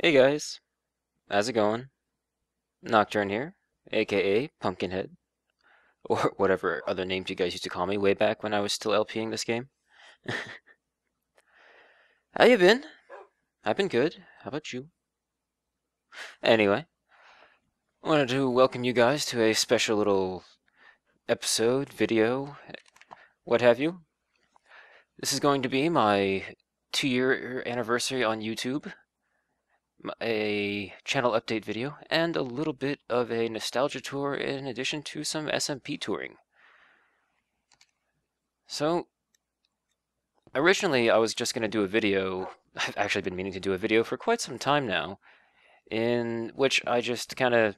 Hey guys, how's it going? Nocturne here, aka Pumpkinhead, or whatever other names you guys used to call me way back when I was still LPing this game. How you been? I've been good. How about you? Anyway, I wanted to welcome you guys to a special little episode, video, what have you. This is going to be my 2-year anniversary on YouTube, a channel update video, and a little bit of a nostalgia tour in addition to some SMP touring. So, originally, I was just going to do a video. I've actually been meaning to do a video for quite some time now, in which I just kind of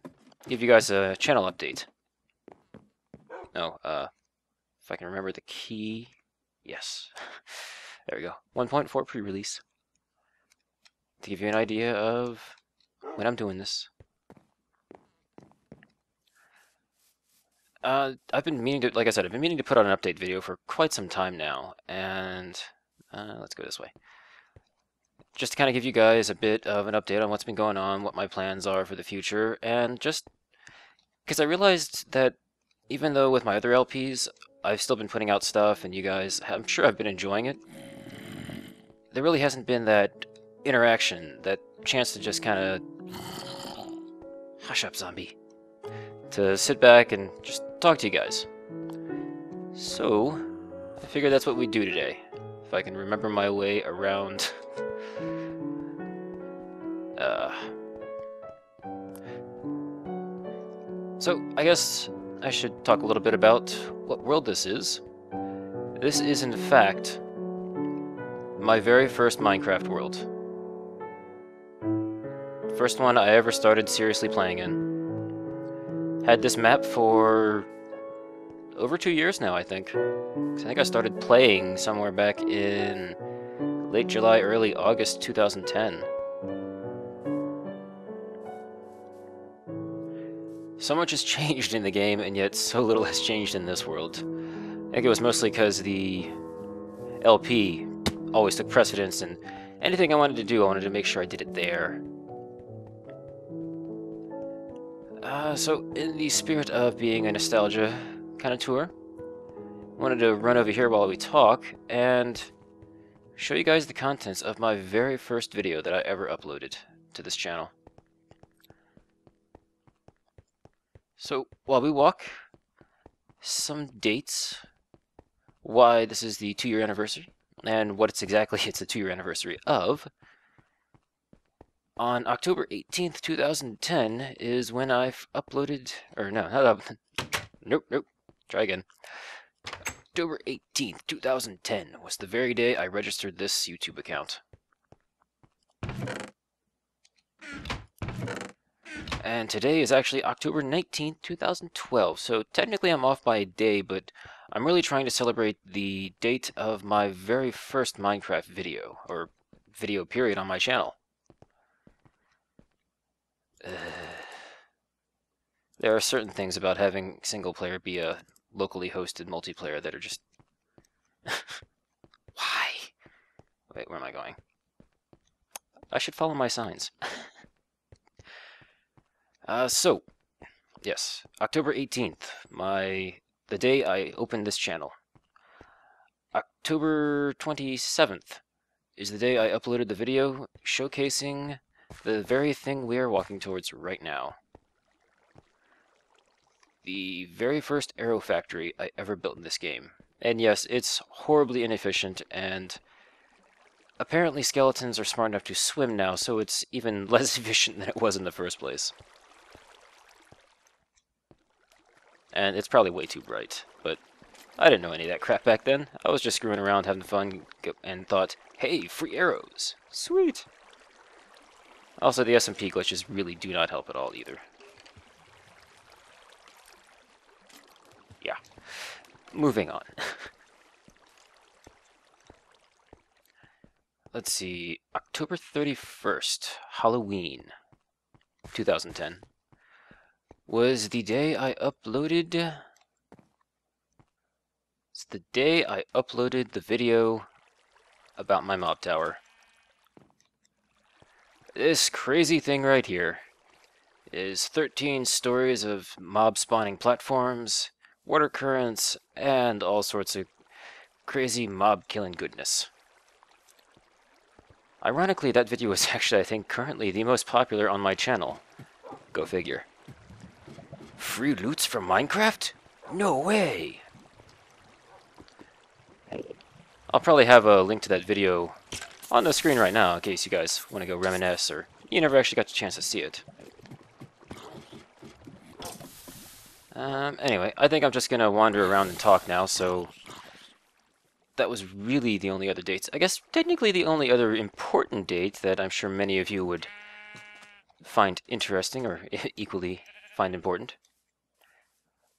give you guys a channel update. No, if I can remember the key. Yes. There we go. 1.4 pre-release. To give you an idea of when I'm doing this. I've been meaning to, like I said, I've been meaning to put out an update video for quite some time now, and let's go this way. Just to kind of give you guys a bit of an update on what's been going on, what my plans are for the future, and just because I realized that even though with my other LPs, I've still been putting out stuff, and you guys, I'm sure I've been enjoying it, there really hasn't been that interaction, that chance to just kind of hush up, zombie, to sit back and just talk to you guys. So, I figured that's what we'd do today. If I can remember my way around. So, I guess I should talk a little bit about what world this is. This is, in fact, my very first Minecraft world. First one I ever started seriously playing in. Had this map for over 2 years now, I think. I think I started playing somewhere back in late July, early August 2010. So much has changed in the game, and yet so little has changed in this world. I think it was mostly because the LP always took precedence, and anything I wanted to do, I wanted to make sure I did it there. So in the spirit of being a nostalgia kind of tour, I wanted to run over here while we talk and show you guys the contents of my very first video that I ever uploaded to this channel. So while we walk, some dates, why this is the 2-year anniversary, and what it's the 2-year anniversary of. On October 18th, 2010 is when I've uploaded, or no, not up, nope, try again. October 18th, 2010 was the very day I registered this YouTube account. And today is actually October 19th, 2012, so technically I'm off by a day, but I'm really trying to celebrate the date of my very first Minecraft video, or video period on my channel. There are certain things about having single player be a locally hosted multiplayer that are just... Why? Wait, where am I going? I should follow my signs. So, yes, October 18th, the day I opened this channel. October 27th is the day I uploaded the video showcasing the very thing we are walking towards right now. The very first arrow factory I ever built in this game. And yes, it's horribly inefficient, and apparently skeletons are smart enough to swim now, so it's even less efficient than it was in the first place. And it's probably way too bright, but I didn't know any of that crap back then. I was just screwing around, having fun, and thought, hey, free arrows. Sweet. Also, the SMP glitches really do not help at all either. Yeah. Moving on. Let's see. October 31st, Halloween, 2010, was the day I uploaded... It's the day I uploaded the video about my mob tower. This crazy thing right here is 13 stories of mob spawning platforms, water currents, and all sorts of crazy mob killing goodness. Ironically, that video is actually, I think, currently the most popular on my channel. Go figure. Free loots from Minecraft? No way! I'll probably have a link to that video on the screen right now in case you guys want to go reminisce or you never actually got the chance to see it. Anyway, I think I'm just gonna wander around and talk now, so that was really the only other dates. I guess technically the only other important date that I'm sure many of you would find interesting or equally find important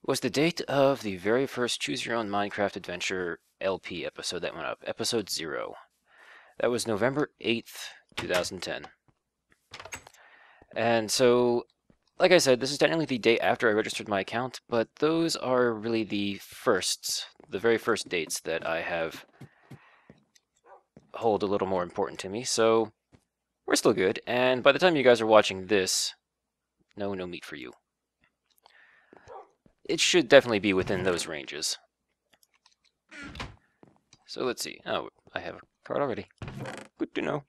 was the date of the very first Choose Your Own Minecraft Adventure LP episode that went up, episode 0. That was November 8th, 2010. And so, like I said, this is technically the day after I registered my account, but those are really the very first dates that I have hold a little more important to me, so we're still good, and by the time you guys are watching this, no meat for you. It should definitely be within those ranges. So let's see. Oh, I have a card already. Good to know.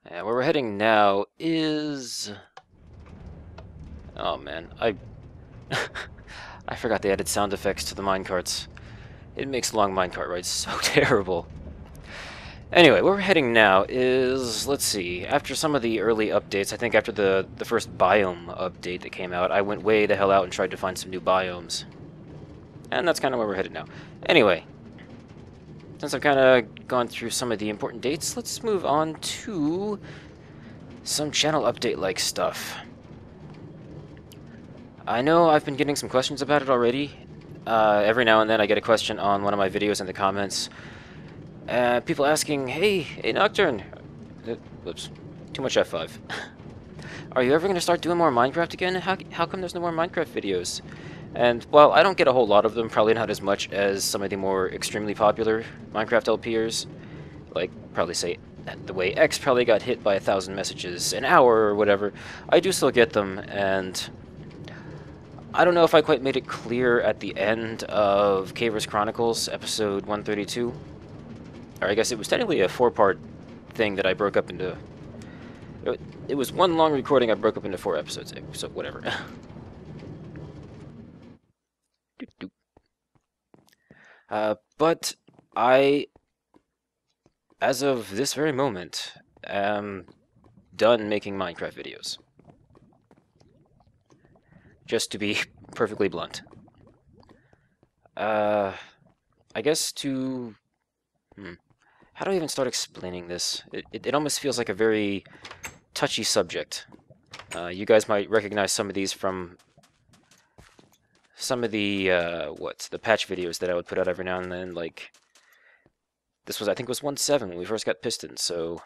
And where we're heading now is... Oh man, I forgot they added sound effects to the minecarts. It makes long minecart rides so terrible. Anyway, where we're heading now is, let's see, after some of the early updates, I think after the first biome update that came out, I went way the hell out and tried to find some new biomes. And that's kind of where we're headed now. Anyway, since I've kind of gone through some of the important dates, let's move on to some channel update-like stuff. I know I've been getting some questions about it already. Every now and then I get a question on one of my videos in the comments. People asking, hey Nocturne, whoops, too much F5. Are you ever going to start doing more Minecraft again? How come there's no more Minecraft videos? And, well, I don't get a whole lot of them, probably not as much as some of the more extremely popular Minecraft LPers. Like, probably say, the way X probably got hit by 1,000 messages an hour or whatever. I do still get them, and I don't know if I quite made it clear at the end of Caver's Chronicles, episode 132. Or I guess it was technically a 4-part thing that I broke up into... It was one long recording I broke up into 4 episodes, so whatever. But I, as of this very moment, am done making Minecraft videos. Just to be perfectly blunt. I guess to... How do I even start explaining this? It almost feels like a very touchy subject. You guys might recognize some of these from some of the the patch videos that I would put out every now and then. Like this was, I think, it was 1.7 when we first got pistons. So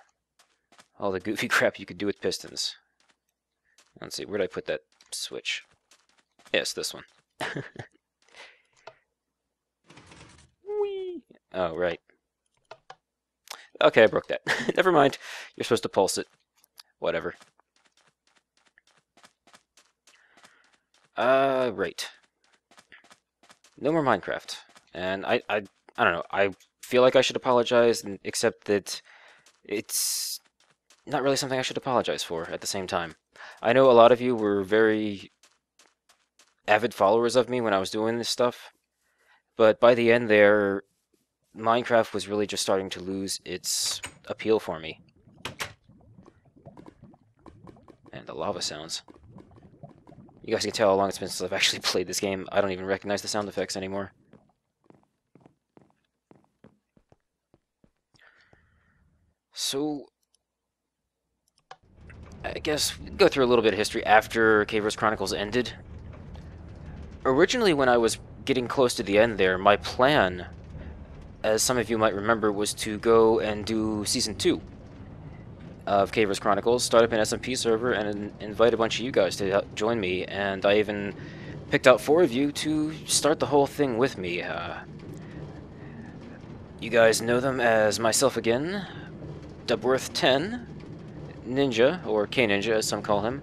all the goofy crap you could do with pistons. Let's see, where did I put that switch? Yes, this one. Whee! Oh, right. Okay, I broke that. Never mind. You're supposed to pulse it. Whatever. Right. No more Minecraft. And I don't know. I feel like I should apologize, except that it's not really something I should apologize for at the same time. I know a lot of you were very avid followers of me when I was doing this stuff, but by the end there, Minecraft was really just starting to lose its appeal for me. And the lava sounds. You guys can tell how long it's been since I've actually played this game. I don't even recognize the sound effects anymore. So, I guess we'll go through a little bit of history after Caver's Chronicles ended. Originally, when I was getting close to the end there, my plan, as some of you might remember, was to go and do Season 2 of Caver's Chronicles, start up an SMP server, and invite a bunch of you guys to join me, and I even picked out 4 of you to start the whole thing with me. You guys know them as myself again, Pt.1, Ninja, or K-Ninja as some call him,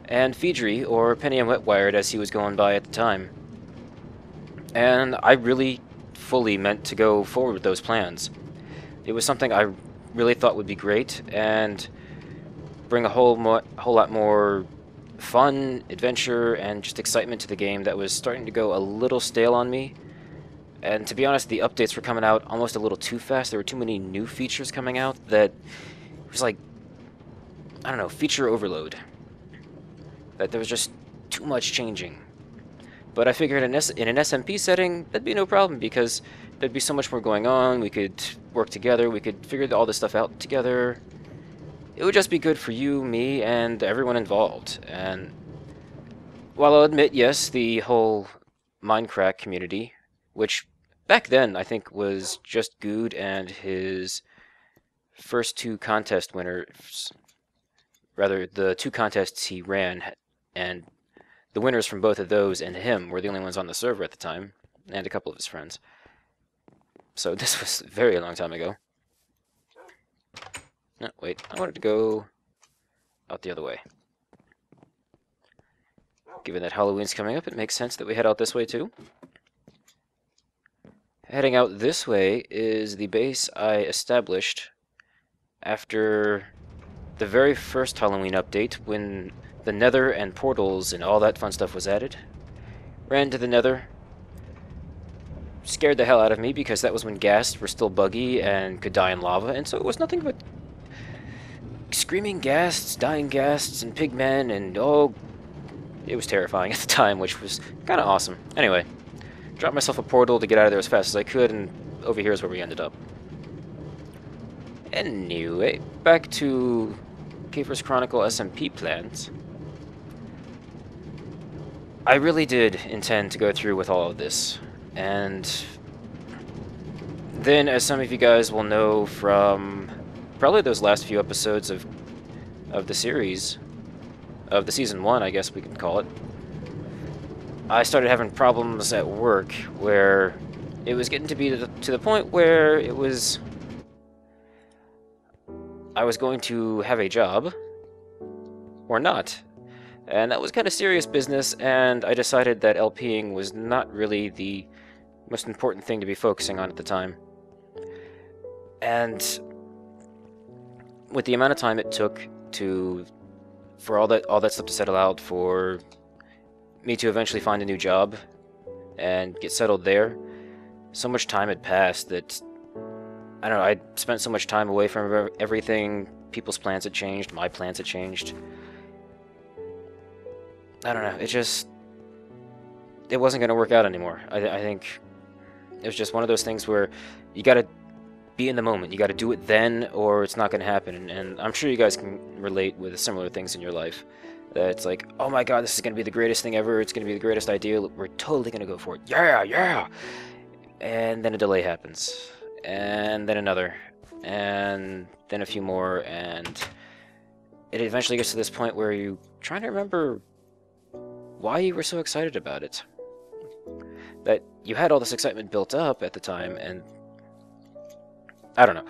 and Feedry, or Pt.1 Wetwired as he was going by at the time. And I really fully meant to go forward with those plans. It was something I really thought would be great, and bring a whole lot more fun, adventure, and just excitement to the game that was starting to go a little stale on me. And to be honest, the updates were coming out almost a little too fast. There were too many new features coming out that it was like, I don't know, feature overload. That there was just too much changing. But I figured in an SMP setting, that'd be no problem because there'd be so much more going on. We could work together. We could figure all this stuff out together. It would just be good for you, me, and everyone involved. And while I'll admit, yes, the whole Minecraft community, which back then I think was just Good and his first two contest winners, rather the two contests he ran, and the winners from both of those and him were the only ones on the server at the time, and a couple of his friends. So this was a very long time ago. No, wait, I wanted to go out the other way. Given that Halloween's coming up, it makes sense that we head out this way too. Heading out this way is the base I established after the very first Halloween update when the Nether and portals and all that fun stuff was added. Ran to the Nether. Scared the hell out of me because that was when ghasts were still buggy and could die in lava, and so it was nothing but screaming ghasts, dying ghasts, and pigmen, and oh, it was terrifying at the time, which was kind of awesome. Anyway, dropped myself a portal to get out of there as fast as I could, and over here is where we ended up. Anyway, back to Kiefer's Chronicle SMP plans. I really did intend to go through with all of this, and then, as some of you guys will know from probably those last few episodes of the series, of the Season 1, I guess we could call it, I started having problems at work where it was getting to be to the point where it was... I was going to have a job, or not. And that was kind of serious business, and I decided that LPing was not really the most important thing to be focusing on at the time. And with the amount of time it took for all that stuff to settle out, for me to eventually find a new job and get settled there, so much time had passed that, I don't know, I'd spent so much time away from everything. People's plans had changed, my plans had changed. I don't know, it wasn't going to work out anymore. I think it was just one of those things where you gotta be in the moment. You gotta do it then, or it's not going to happen. And I'm sure you guys can relate with similar things in your life. That it's like, oh my god, this is going to be the greatest thing ever. It's going to be the greatest idea. We're totally going to go for it. Yeah, yeah! And then a delay happens. And then another. And then a few more. And it eventually gets to this point where you're trying to remember why you were so excited about it. That you had all this excitement built up at the time, and I don't know.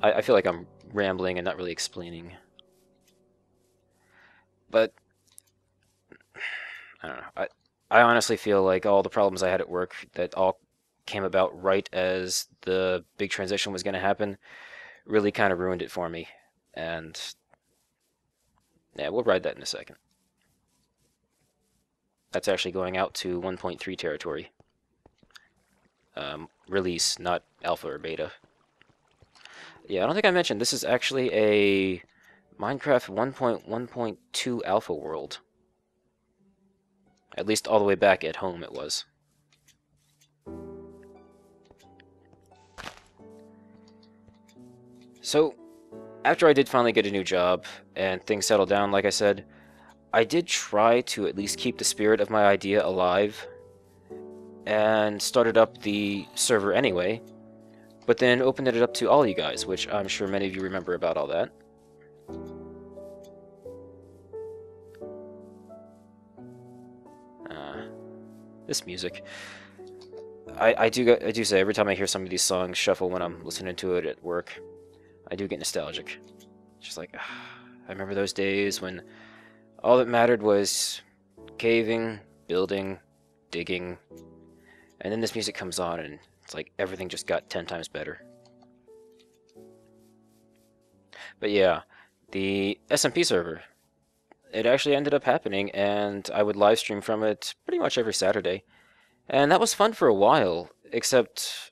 I feel like I'm rambling and not really explaining. But I don't know. I honestly feel like all the problems I had at work that all came about right as the big transition was going to happen really kind of ruined it for me. And yeah, we'll ride that in a second. That's actually going out to 1.3 territory. Release, not alpha or beta. Yeah, I don't think I mentioned, this is actually a Minecraft 1.1.2 alpha world. At least all the way back at home it was. So, after I did finally get a new job, and things settled down, like I said, I did try to at least keep the spirit of my idea alive, and started up the server anyway, but then opened it up to all you guys, which I'm sure many of you remember about all that. This music. I do say every time I hear some of these songs shuffle when I'm listening to it at work. I do get nostalgic. Just like, I remember those days when all that mattered was caving, building, digging, and then this music comes on and it's like everything just got 10 times better. But yeah, the SMP server, it actually ended up happening, and I would live stream from it pretty much every Saturday. And that was fun for a while, except,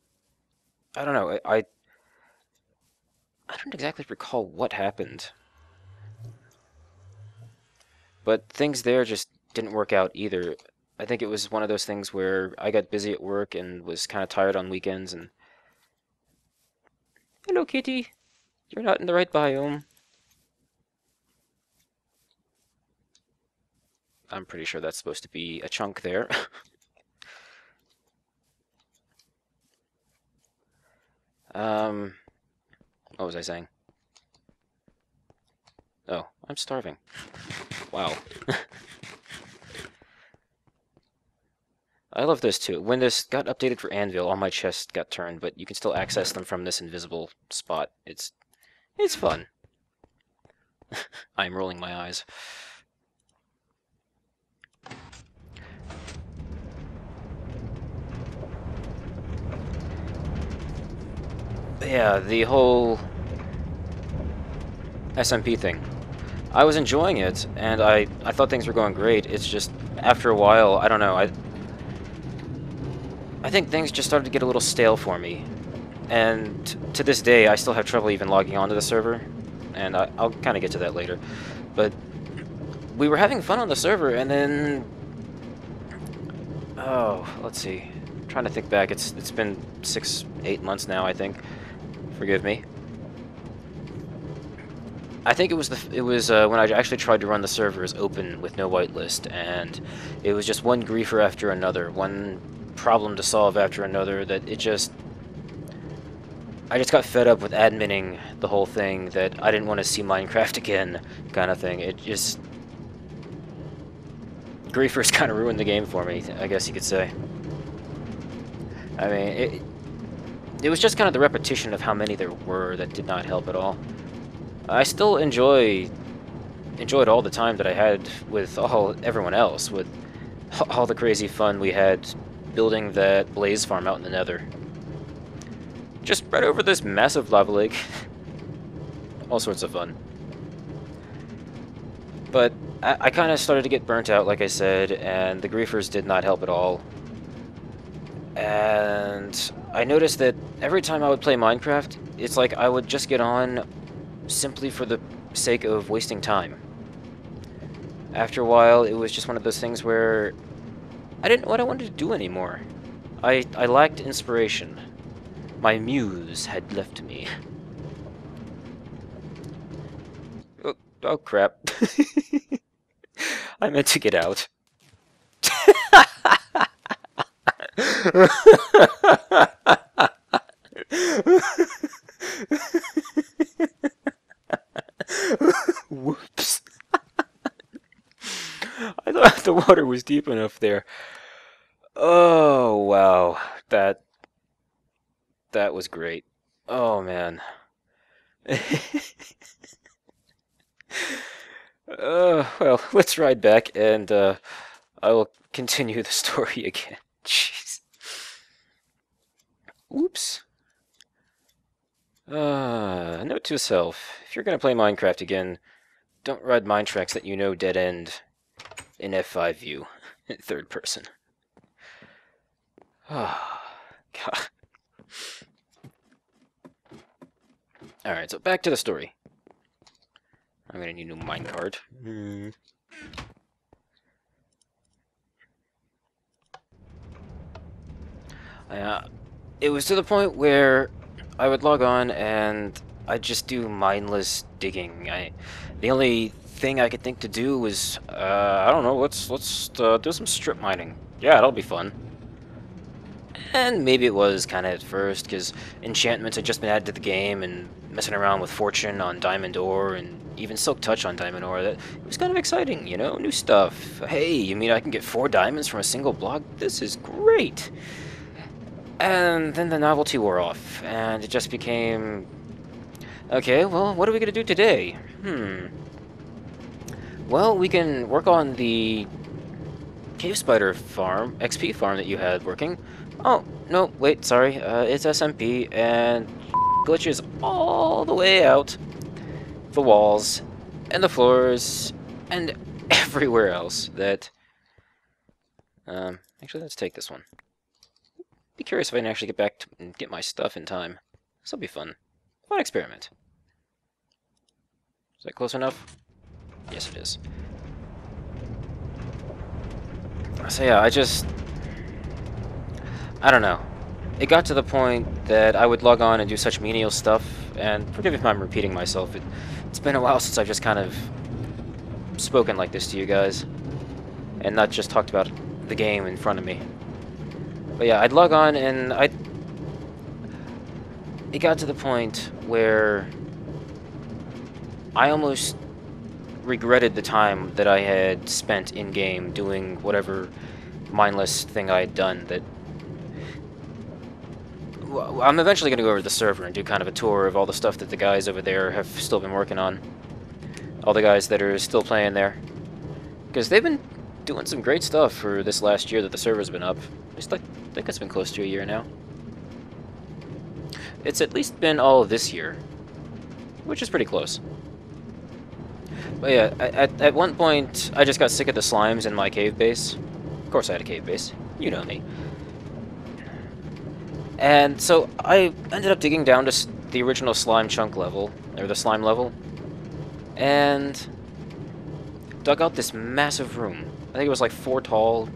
I don't know, I don't exactly recall what happened. But things there just didn't work out either. I think it was one of those things where I got busy at work and was kind of tired on weekends, and... Hello, kitty! You're not in the right biome. I'm pretty sure that's supposed to be a chunk there. What was I saying? Oh, I'm starving. Wow. I love this too. When this got updated for Anvil, all my chests got turned, but you can still access them from this invisible spot. It's fun. I'm rolling my eyes. Yeah, the whole SMP thing. I was enjoying it, and I thought things were going great. It's just, after a while, I don't know, I think things just started to get a little stale for me. And to this day, I still have trouble even logging onto the server, and I'll kind of get to that later. But we were having fun on the server, and then... Oh, let's see. I'm trying to think back. It's been 6-8 months now, I think. Forgive me. I think it was when I actually tried to run the server as open with no whitelist, and it was just one griefer after another, one problem to solve after another, that I just got fed up with adminning the whole thing, that I didn't want to see Minecraft again, kind of thing. It just... Griefers kind of ruined the game for me, I guess you could say. I mean, it was just kind of the repetition of how many there were that did not help at all. I still enjoyed all the time that I had with everyone else, with all the crazy fun we had building that blaze farm out in the nether. Just spread over this massive lava lake. All sorts of fun. But I kind of started to get burnt out, like I said, and the griefers did not help at all. And I noticed that every time I would play Minecraft, it's like I would just get on simply for the sake of wasting time. After a while, it was just one of those things where I didn't know what I wanted to do anymore. I lacked inspiration. My muse had left me. Oh crap. I meant to get out. Whoops. I thought the water was deep enough there. Oh, wow. That was great. Oh, man. Well, let's ride back, and I will continue the story again. Jeez. Oops. Note to self: if you're gonna play Minecraft again, don't ride mine tracks that you know dead end in F5 view, in third person. Oh, God. Alright, so back to the story. I'm gonna need a new minecart. It was to the point where I would log on and I'd just do mindless digging. The only thing I could think to do was, I don't know, let's do some strip mining. Yeah, that'll be fun. And maybe it was kind of at first, because enchantments had just been added to the game, and messing around with fortune on diamond ore, and even silk touch on diamond ore, that it was kind of exciting, you know, new stuff. Hey, you mean I can get 4 diamonds from a single block? This is great! And then the novelty wore off, and it just became Okay, well, what are we gonna do today? Well, we can work on the cave spider farm, XP farm that you had working. Oh, no, wait, sorry. It's SMP, and glitches all the way out the walls, and the floors, and everywhere else that... actually, let's take this one. Be curious if I can actually get back to and get my stuff in time. This will be fun. Fun experiment. Is that close enough? Yes, it is. So yeah, I don't know. It got to the point that I would log on and do such menial stuff, and forgive me if I'm repeating myself, it's been a while since I've just kind of spoken like this to you guys, and not just talked about the game in front of me. But yeah, I'd log on and it got to the point where I almost regretted the time that I had spent in-game doing whatever mindless thing I had done that... Well, I'm eventually going to go over to the server and do kind of a tour of all the stuff that the guys over there have still been working on. All the guys that are still playing there. Because they've been doing some great stuff for this last year that the server's been up. At least I think it's been close to a year now. It's at least been all of this year, which is pretty close. But yeah, at one point, I just got sick of the slimes in my cave base. Of course I had a cave base. You know me. And so I ended up digging down to the original slime chunk level, or the slime level, and dug out this massive room. I think it was like 4 tall,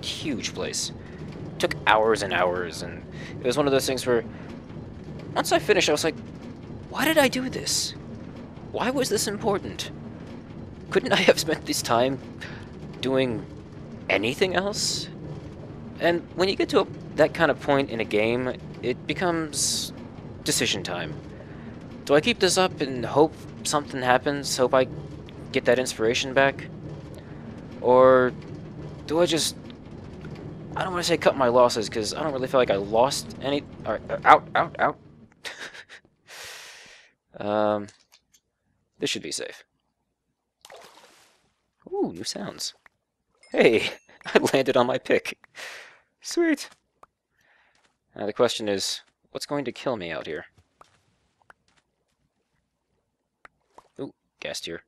huge place. Took hours and hours, and it was one of those things where once I finished, I was like, why did I do this? Why was this important? Couldn't I have spent this time doing anything else? And when you get to that kind of point in a game, it becomes decision time. Do I keep this up and hope something happens, hope I get that inspiration back? Or do I just... I don't want to say cut my losses, because I don't really feel like I lost any... Alright, out, out, out. This should be safe. Ooh, new sounds. Hey, I landed on my pick. Sweet. The question is, what's going to kill me out here? Ooh, gas tier.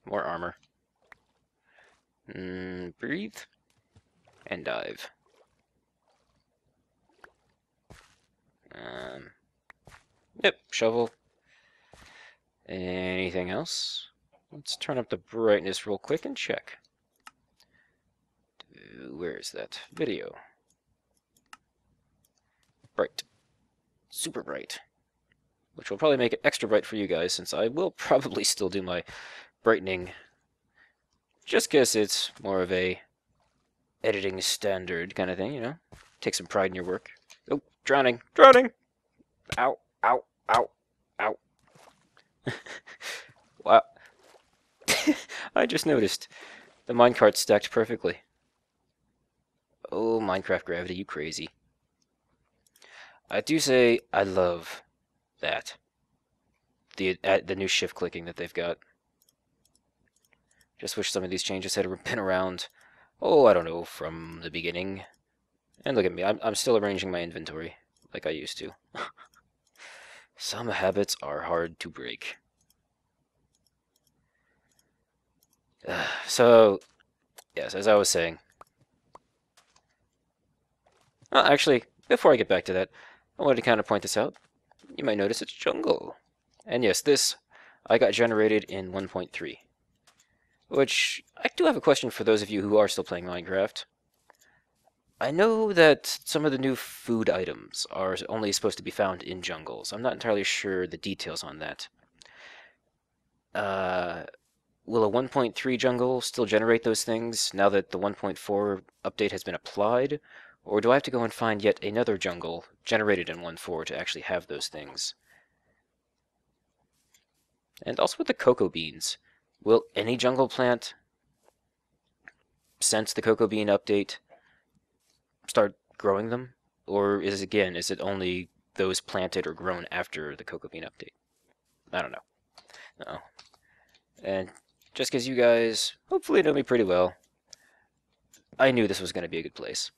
More armor. Breathe. And dive. Yep, shovel. Anything else? Let's turn up the brightness real quick and check. Where is that? Video. Bright. Super bright. Which will probably make it extra bright for you guys, since I will probably still do my brightening. Just because it's more of a editing standard kind of thing, you know? Take some pride in your work. Oh, drowning! Drowning! Ow, ow, ow, ow. Wow. I just noticed. The minecart stacked perfectly. Oh, Minecraft gravity, you crazy. I do say I love that. The new shift clicking that they've got. Just wish some of these changes had been around, oh, I don't know, from the beginning. And look at me, I'm still arranging my inventory like I used to. Some habits are hard to break. So, yes, as I was saying. Well, actually, before I get back to that, I wanted to kind of point this out. You might notice it's jungle. And yes, this I got generated in 1.3. Which, I do have a question for those of you who are still playing Minecraft. I know that some of the new food items are only supposed to be found in jungles. I'm not entirely sure the details on that. Will a 1.3 jungle still generate those things now that the 1.4 update has been applied? Or do I have to go and find yet another jungle generated in 1.4 to actually have those things? And also with the cocoa beans, will any jungle plant, since the cocoa bean update, start growing them? Or is it only those planted or grown after the cocoa bean update. I don't know. No. And just because you guys hopefully know me pretty well, I knew this was going to be a good place.